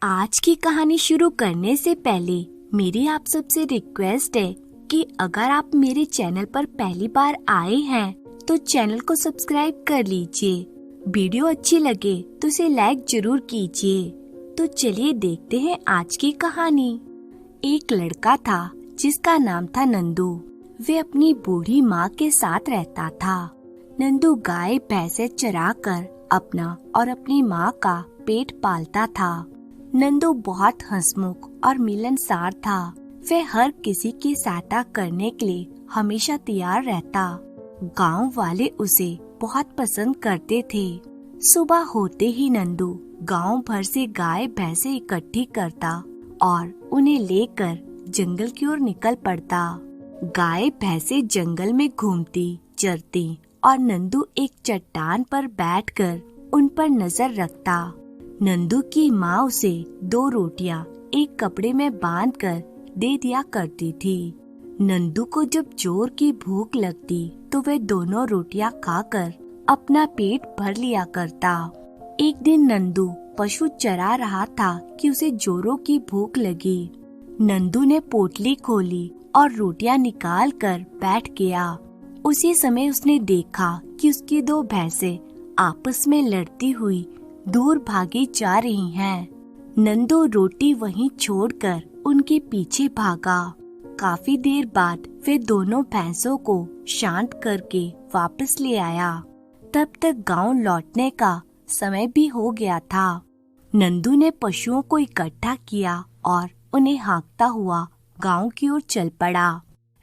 आज की कहानी शुरू करने से पहले मेरी आप सबसे रिक्वेस्ट है कि अगर आप मेरे चैनल पर पहली बार आए हैं तो चैनल को सब्सक्राइब कर लीजिए। वीडियो अच्छी लगे तो इसे लाइक जरूर कीजिए। तो चलिए देखते हैं आज की कहानी। एक लड़का था जिसका नाम था नंदू। वे अपनी बूढ़ी माँ के साथ रहता था। नंदू गाय भैंसे चराकर अपना और अपनी माँ का पेट पालता था। नंदू बहुत हंसमुख और मिलनसार था। वह हर किसी की सहायता करने के लिए हमेशा तैयार रहता। गांव वाले उसे बहुत पसंद करते थे। सुबह होते ही नंदू गांव भर से गाय भैंसे इकट्ठी करता और उन्हें लेकर जंगल की ओर निकल पड़ता। गाय भैंसे जंगल में घूमती चरती और नंदू एक चट्टान पर बैठकर उन पर नजर रखता। नंदू की माँ उसे 2 रोटियां एक कपड़े में बांधकर दे दिया करती थी। नंदू को जब जोर की भूख लगती तो वह दोनों रोटियां खाकर अपना पेट भर लिया करता। एक दिन नंदू पशु चरा रहा था कि उसे जोरों की भूख लगी। नंदू ने पोटली खोली और रोटियां निकाल कर बैठ गया। उसी समय उसने देखा कि उसकी 2 भैंसें आपस में लड़ती हुई दूर भागी जा रही हैं। नंदू रोटी वहीं छोड़कर उनके पीछे भागा। काफी देर बाद वे दोनों भैंसों को शांत करके वापस ले आया। तब तक गांव लौटने का समय भी हो गया था। नंदू ने पशुओं को इकट्ठा किया और उन्हें हाँकता हुआ गांव की ओर चल पड़ा।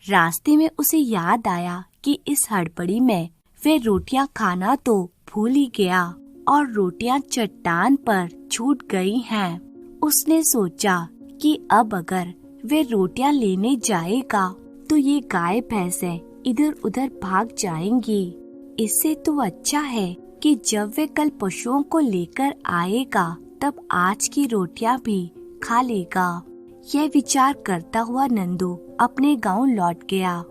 रास्ते में उसे याद आया कि इस हड़बड़ी में वे रोटियां खाना तो भूल ही गया और रोटियां चट्टान पर छूट गई हैं। उसने सोचा कि अब अगर वे रोटियां लेने जाएगा तो ये गाय भैंसे इधर उधर भाग जाएंगी। इससे तो अच्छा है कि जब वे कल पशुओं को लेकर आएगा तब आज की रोटियां भी खा लेगा। यह विचार करता हुआ नंदू अपने गांव लौट गया।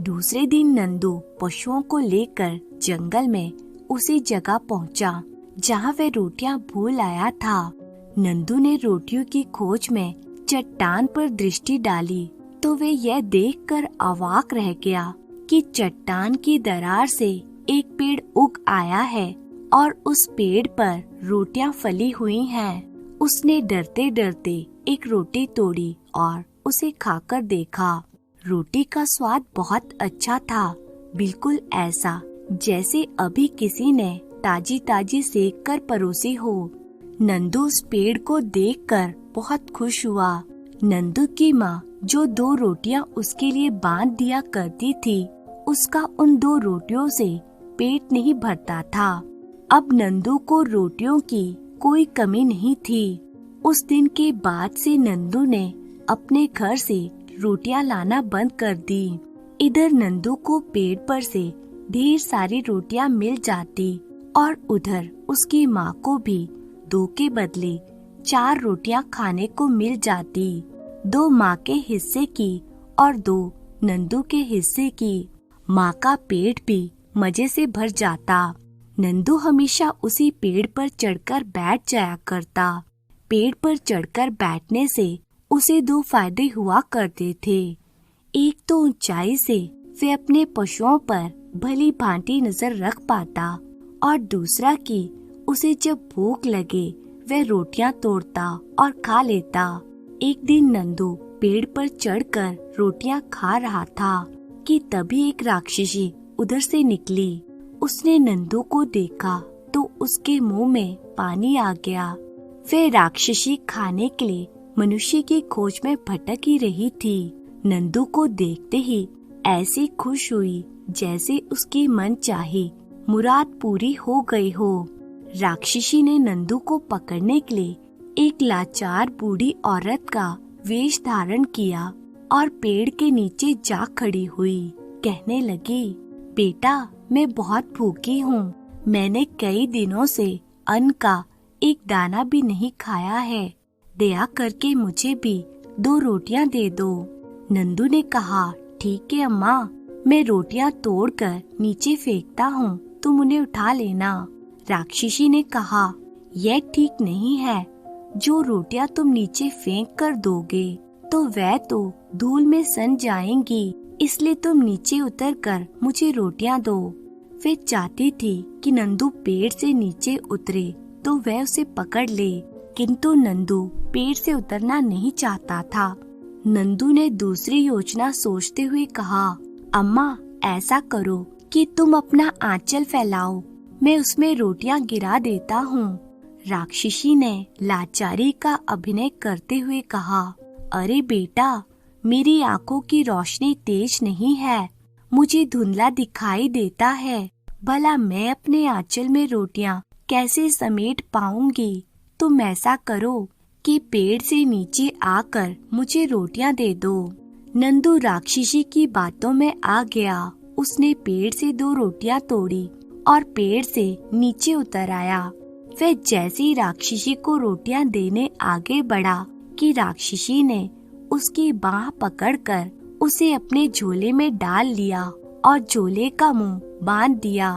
दूसरे दिन नंदू पशुओं को लेकर जंगल में उसी जगह पहुंचा जहां वे रोटियां भूल आया था। नंदू ने रोटियों की खोज में चट्टान पर दृष्टि डाली तो वे यह देखकर अवाक रह गया कि चट्टान की दरार से एक पेड़ उग आया है और उस पेड़ पर रोटियां फली हुई हैं। उसने डरते डरते एक रोटी तोड़ी और उसे खाकर देखा। रोटी का स्वाद बहुत अच्छा था, बिल्कुल ऐसा जैसे अभी किसी ने ताजी ताजी सेक कर परोसी हो। नंदू उस पेड़ को देखकर बहुत खुश हुआ। नंदू की माँ जो 2 रोटियां उसके लिए बांध दिया करती थी, उसका उन 2 रोटियों से पेट नहीं भरता था। अब नंदू को रोटियों की कोई कमी नहीं थी। उस दिन के बाद से नंदू ने अपने घर से रोटियां लाना बंद कर दी। इधर नंदू को पेड़ पर से ढेर सारी रोटियां मिल जाती और उधर उसकी माँ को भी 2 के बदले 4 रोटियां खाने को मिल जाती। 2 माँ के हिस्से की और 2 नंदू के हिस्से की। माँ का पेट भी मजे से भर जाता। नंदू हमेशा उसी पेड़ पर चढ़कर बैठ जाया करता। पेड़ पर चढ़कर बैठने से उसे 2 फायदे हुआ करते थे। एक तो ऊंचाई से वे अपने पशुओं पर भली भांति नजर रख पाता और दूसरा कि उसे जब भूख लगे वह रोटियां तोड़ता और खा लेता। एक दिन नंदू पेड़ पर चढ़कर रोटियां खा रहा था कि तभी एक राक्षसी उधर से निकली। उसने नंदू को देखा तो उसके मुंह में पानी आ गया। वह राक्षसी खाने के लिए मनुष्य की खोज में भटक ही रही थी। नंदू को देखते ही ऐसी खुश हुई जैसे उसकी मन चाही मुराद पूरी हो गई हो। राक्षसी ने नंदू को पकड़ने के लिए एक लाचार बूढ़ी औरत का वेश धारण किया और पेड़ के नीचे जा खड़ी हुई। कहने लगी, बेटा मैं बहुत भूखी हूँ। मैंने कई दिनों से अन्न का एक दाना भी नहीं खाया है। दया करके मुझे भी 2 रोटियां दे दो। नंदू ने कहा, ठीक है अम्मा, मैं रोटियां तोड़कर नीचे फेंकता हूँ, तुम उन्हें उठा लेना। राक्षसी ने कहा, यह ठीक नहीं है, जो रोटियां तुम नीचे फेंक कर दोगे तो वह तो धूल में सन जाएंगी, इसलिए तुम नीचे उतर कर मुझे रोटियां दो। वे चाहती थी कि नंदू पेड़ से नीचे उतरे तो वह उसे पकड़ ले, किंतु नंदू पेड़ से उतरना नहीं चाहता था। नंदू ने दूसरी योजना सोचते हुए कहा, अम्मा ऐसा करो कि तुम अपना आंचल फैलाओ, मैं उसमें रोटियां गिरा देता हूँ। राक्षसी ने लाचारी का अभिनय करते हुए कहा, अरे बेटा, मेरी आंखों की रोशनी तेज नहीं है, मुझे धुंधला दिखाई देता है, भला मैं अपने आंचल में रोटियां कैसे समेट पाऊंगी। तुम ऐसा करो कि पेड़ से नीचे आकर मुझे रोटियां दे दो। नंदू राक्षसी की बातों में आ गया। उसने पेड़ से 2 रोटियां तोड़ी और पेड़ से नीचे उतर आया। वह जैसे ही राक्षसी को रोटियां देने आगे बढ़ा कि राक्षसी ने उसकी बाह पकड़कर उसे अपने झोले में डाल लिया और झोले का मुंह बांध दिया।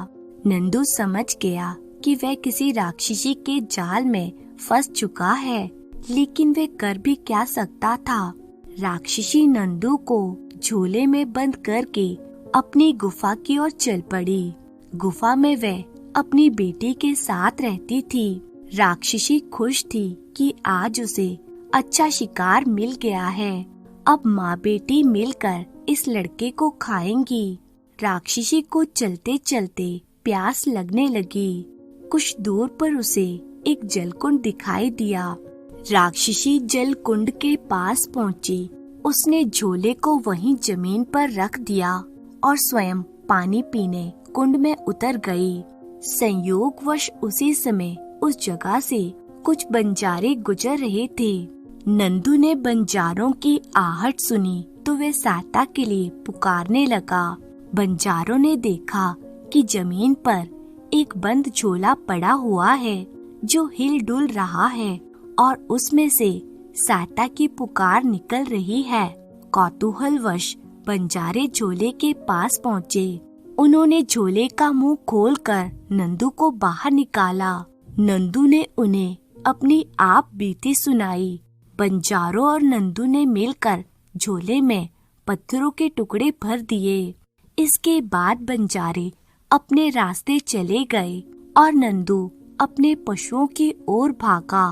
नंदू समझ गया कि वह किसी राक्षसी के जाल में फंस चुका है, लेकिन वह कर भी क्या सकता था। राक्षसी नंदू को झोले में बंद करके अपनी गुफा की ओर चल पड़ी। गुफा में वह अपनी बेटी के साथ रहती थी। राक्षसी खुश थी कि आज उसे अच्छा शिकार मिल गया है। अब माँ बेटी मिलकर इस लड़के को खाएंगी। राक्षसी को चलते चलते प्यास लगने लगी। कुछ दूर पर उसे एक जलकुंड दिखाई दिया। राक्षसी जलकुंड के पास पहुँची। उसने झोले को वहीं जमीन पर रख दिया और स्वयं पानी पीने कुंड में उतर गई। संयोगवश उसी समय उस जगह से कुछ बंजारे गुजर रहे थे। नंदू ने बंजारों की आहट सुनी तो वह सहायता के लिए पुकारने लगा। बंजारों ने देखा कि जमीन पर एक बंद झोला पड़ा हुआ है जो हिल डुल रहा है और उसमें से सहायता की पुकार निकल रही है। कौतूहलवश बंजारे झोले के पास पहुँचे। उन्होंने झोले का मुंह खोलकर नंदू को बाहर निकाला। नंदू ने उन्हें अपनी आप बीती सुनाई। बंजारों और नंदू ने मिलकर झोले में पत्थरों के टुकड़े भर दिए। इसके बाद बंजारे अपने रास्ते चले गए और नंदू अपने पशुओं की ओर भागा।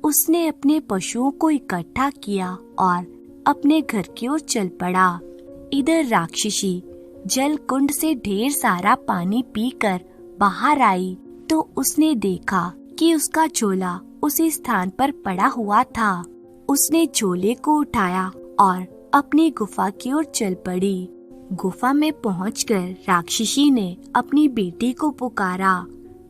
उसने अपने पशुओं को इकट्ठा किया और अपने घर की ओर चल पड़ा। इधर राक्षसी जल कुंड से ढेर सारा पानी पीकर बाहर आई तो उसने देखा कि उसका झोला उसी स्थान पर पड़ा हुआ था। उसने झोले को उठाया और अपनी गुफा की ओर चल पड़ी। गुफा में पहुंचकर राक्षसी ने अपनी बेटी को पुकारा,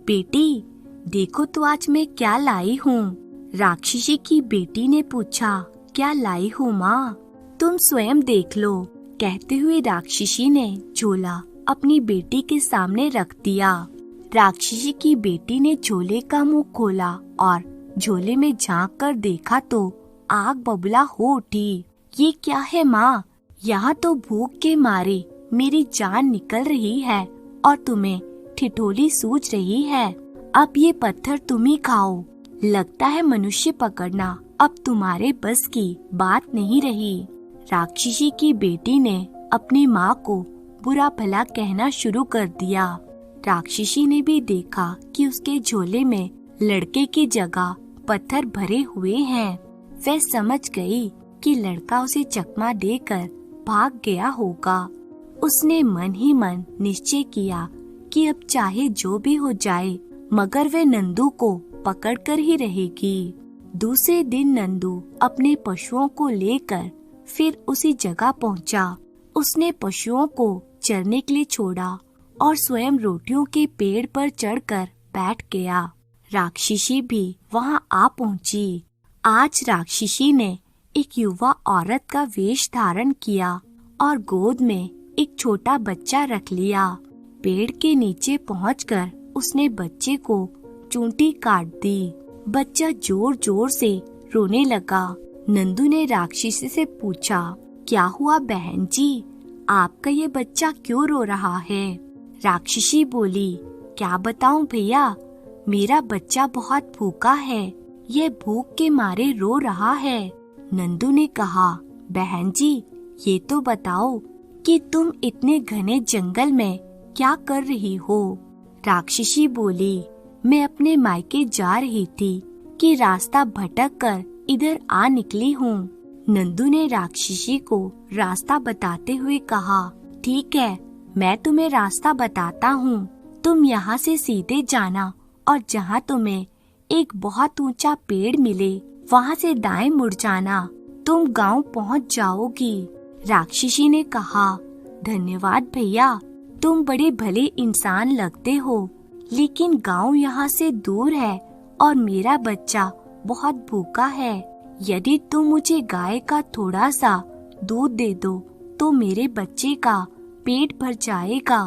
बेटी देखो तो आज मैं क्या लाई हूँ। राक्षसी की बेटी ने पूछा, क्या लाई हूँ माँ? तुम स्वयं देख लो। कहते हुए राक्षसी ने झोला अपनी बेटी के सामने रख दिया। राक्षसी की बेटी ने झोले का मुंह खोला और झोले में झांक कर देखा तो आग बबूला हो उठी। ये क्या है माँ? यहाँ तो भूख के मारे मेरी जान निकल रही है और तुम्हें ठिठोली सूझ रही है। अब ये पत्थर तुम ही खाओ। लगता है मनुष्य पकड़ना अब तुम्हारे बस की बात नहीं रही। राक्षसी की बेटी ने अपनी माँ को बुरा भला कहना शुरू कर दिया। राक्षसी ने भी देखा कि उसके झोले में लड़के की जगह पत्थर भरे हुए हैं। वह समझ गई कि लड़का उसे चकमा देकर भाग गया होगा। उसने मन ही मन निश्चय किया कि अब चाहे जो भी हो जाए मगर वह नंदू को पकड़कर ही रहेगी। दूसरे दिन नंदू अपने पशुओं को लेकर फिर उसी जगह पहुंचा। उसने पशुओं को चरने के लिए छोड़ा और स्वयं रोटियों के पेड़ पर चढ़कर बैठ गया। राक्षसी भी वहां आ पहुंची। आज राक्षसी ने एक युवा औरत का वेश धारण किया और गोद में एक छोटा बच्चा रख लिया। पेड़ के नीचे पहुंचकर उसने बच्चे को चूंटी काट दी। बच्चा जोर जोर से रोने लगा। नंदू ने राक्षसी से पूछा, क्या हुआ बहन जी, आपका ये बच्चा क्यों रो रहा है? राक्षसी बोली, क्या बताऊं भैया, मेरा बच्चा बहुत भूखा है। यह भूख के मारे रो रहा है। नंदू ने कहा, बहन जी ये तो बताओ कि तुम इतने घने जंगल में क्या कर रही हो। राक्षसी बोली, मैं अपने मायके जा रही थी कि रास्ता भटक कर इधर आ निकली हूँ। नंदू ने राक्षसी को रास्ता बताते हुए कहा, ठीक है मैं तुम्हें रास्ता बताता हूँ, तुम यहाँ से सीधे जाना और जहाँ तुम्हें एक बहुत ऊंचा पेड़ मिले वहाँ से दाएं मुड़ जाना, तुम गांव पहुँच जाओगी। राक्षसी ने कहा, धन्यवाद भैया, तुम बड़े भले इंसान लगते हो, लेकिन गांव यहाँ से दूर है और मेरा बच्चा बहुत भूखा है। यदि तुम मुझे गाय का थोड़ा सा दूध दे दो तो मेरे बच्चे का पेट भर जाएगा।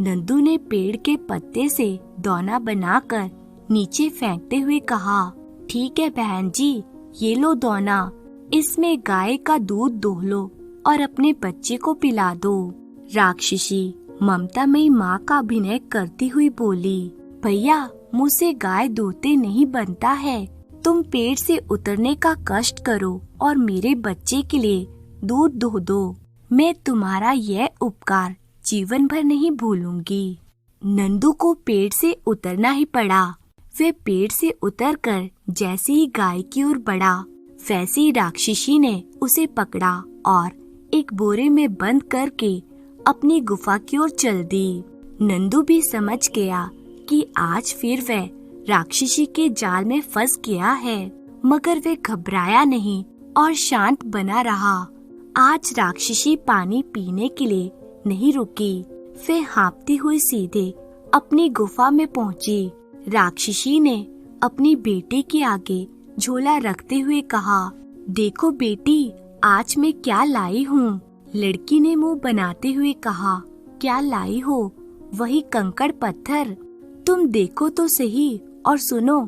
नंदू ने पेड़ के पत्ते से दोना बनाकर नीचे फेंकते हुए कहा, ठीक है बहन जी, ये लो दोना, इसमें गाय का दूध दोह लो और अपने बच्चे को पिला दो। राक्षसी ममतामयी माँ का अभिनय करती हुई बोली, भैया मुझसे गाय दूहते नहीं बनता है, तुम पेड़ से उतरने का कष्ट करो और मेरे बच्चे के लिए दूध दोह दो, मैं तुम्हारा यह उपकार जीवन भर नहीं भूलूंगी। नंदू को पेड़ से उतरना ही पड़ा। वे पेड़ से उतरकर जैसे ही गाय की ओर बढ़ा, वैसे ही राक्षसी ने उसे पकड़ा और एक बोरे में बंद करके अपनी गुफा की ओर चल दी। नंदू भी समझ गया कि आज फिर वह राक्षसी के जाल में फंस गया है, मगर वे घबराया नहीं और शांत बना रहा। आज राक्षसी पानी पीने के लिए नहीं रुकी, वे हाँफती हुई सीधे अपनी गुफा में पहुंची। राक्षसी ने अपनी बेटी के आगे झोला रखते हुए कहा, देखो बेटी, आज मैं क्या लाई हूँ। लड़की ने मुंह बनाते हुए कहा, क्या लाई हो? वही कंकड़ पत्थर। तुम देखो तो सही और सुनो,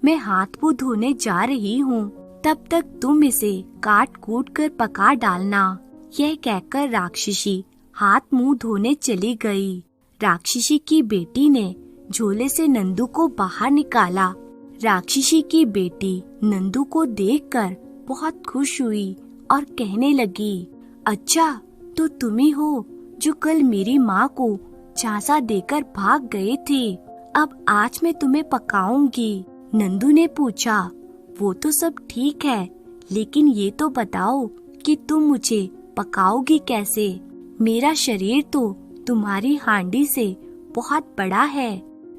मैं हाथ मुंह धोने जा रही हूँ, तब तक तुम इसे काट कूट कर पका डालना। यह कहकर राक्षसी हाथ मुंह धोने चली गई। राक्षसी की बेटी ने झोले से नंदू को बाहर निकाला। राक्षसी की बेटी नंदू को देखकर बहुत खुश हुई और कहने लगी, अच्छा तो तुम ही हो जो कल मेरी माँ को झांसा देकर भाग गए थे, अब आज मैं तुम्हें पकाऊंगी। नंदू ने पूछा, वो तो सब ठीक है, लेकिन ये तो बताओ कि तुम मुझे पकाओगी कैसे? मेरा शरीर तो तुम्हारी हांडी से बहुत बड़ा है।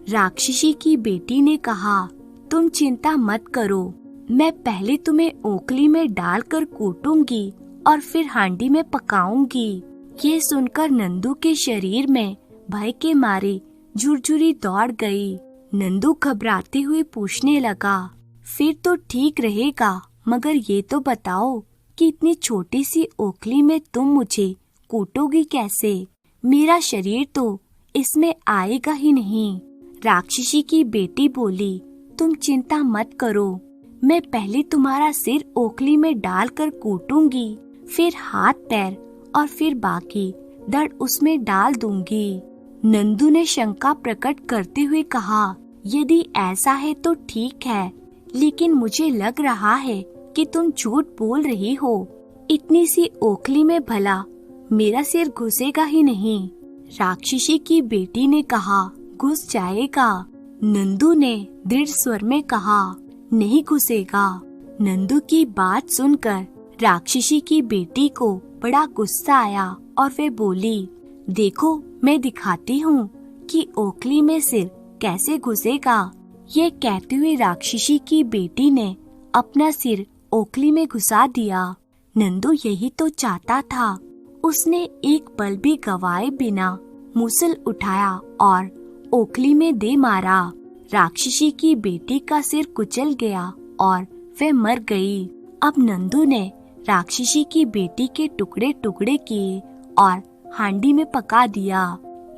राक्षसी की बेटी ने कहा, तुम चिंता मत करो, मैं पहले तुम्हें ओखली में डालकर कूटूंगी और फिर हांडी में पकाऊंगी। ये सुनकर नंदू के शरीर में भय के मारे झुरझुरी दौड़ गई। नंदू घबराते हुए पूछने लगा, फिर तो ठीक रहेगा, मगर ये तो बताओ कि इतनी छोटी सी ओखली में तुम मुझे कूटोगी कैसे? मेरा शरीर तो इसमें आएगा ही नहीं। राक्षसी की बेटी बोली, तुम चिंता मत करो, मैं पहले तुम्हारा सिर ओखली में डालकर कूटूंगी, फिर हाथ पैर और फिर बाकी धड़ उसमें डाल दूंगी। नंदू ने शंका प्रकट करते हुए कहा, यदि ऐसा है तो ठीक है, लेकिन मुझे लग रहा है कि तुम झूठ बोल रही हो। इतनी सी ओखली में भला मेरा सिर घुसेगा ही नहीं। राक्षसी की बेटी ने कहा, घुस जाएगा। नंदू ने दृढ़ स्वर में कहा, नहीं घुसेगा। नंदू की बात सुनकर राक्षसी की बेटी को बड़ा गुस्सा आया और वे बोली, देखो मैं दिखाती हूँ कि ओखली में सिर कैसे घुसेगा। ये कहते हुए राक्षसी की बेटी ने अपना सिर ओखली में घुसा दिया। नंदू यही तो चाहता था। उसने एक पल भी गवाए बिना मूसल उठाया और ओखली में दे मारा। राक्षसी की बेटी का सिर कुचल गया और वह मर गई। अब नंदू ने राक्षसी की बेटी के टुकड़े टुकड़े किए और हांडी में पका दिया।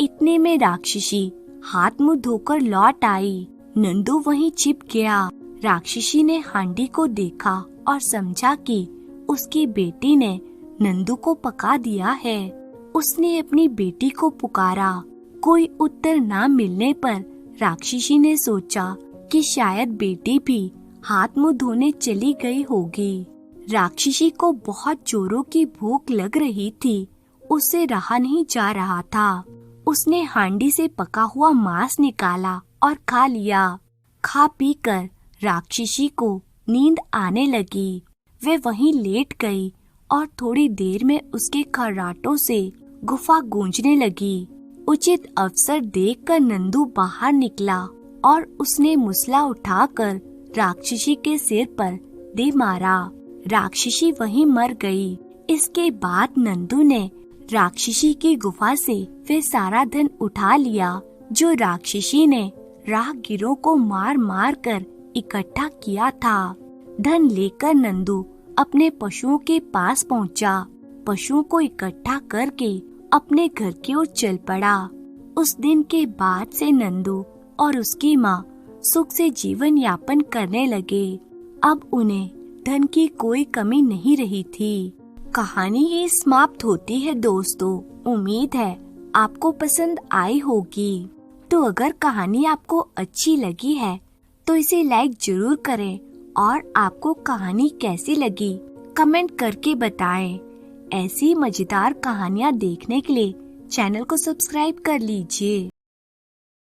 इतने में राक्षसी हाथ मुंह धोकर लौट आई। नंदू वहीं छिप गया। राक्षसी ने हांडी को देखा और समझा कि उसकी बेटी ने नंदू को पका दिया है। उसने अपनी बेटी को पुकारा। कोई उत्तर न मिलने पर राक्षसी ने सोचा कि शायद बेटी भी हाथ मुंह धोने चली गई होगी। राक्षसी को बहुत जोरों की भूख लग रही थी। उससे रहा नहीं जा रहा था। उसने हांडी से पका हुआ मांस निकाला और खा लिया। खा पी कर राक्षसी को नींद आने लगी। वे वहीं लेट गई और थोड़ी देर में उसके खर्राटों से गुफा गूंजने लगी। उचित अवसर देखकर नंदू बाहर निकला और उसने मुसला उठाकर राक्षसी के सिर पर दे मारा। राक्षसी वहीं मर गई। इसके बाद नंदू ने राक्षसी की गुफा से वे सारा धन उठा लिया जो राक्षसी ने राहगीरों को मार मार कर इकट्ठा किया था। धन लेकर नंदू अपने पशुओं के पास पहुंचा। पशुओं को इकट्ठा करके अपने घर की ओर चल पड़ा। उस दिन के बाद से नंदू और उसकी माँ सुख से जीवन यापन करने लगे। अब उन्हें धन की कोई कमी नहीं रही थी। कहानी ये समाप्त होती है दोस्तों। उम्मीद है आपको पसंद आई होगी। तो अगर कहानी आपको अच्छी लगी है तो इसे लाइक जरूर करें और आपको कहानी कैसी लगी कमेंट करके बताएं। ऐसी मजेदार कहानियाँ देखने के लिए चैनल को सब्सक्राइब कर लीजिए।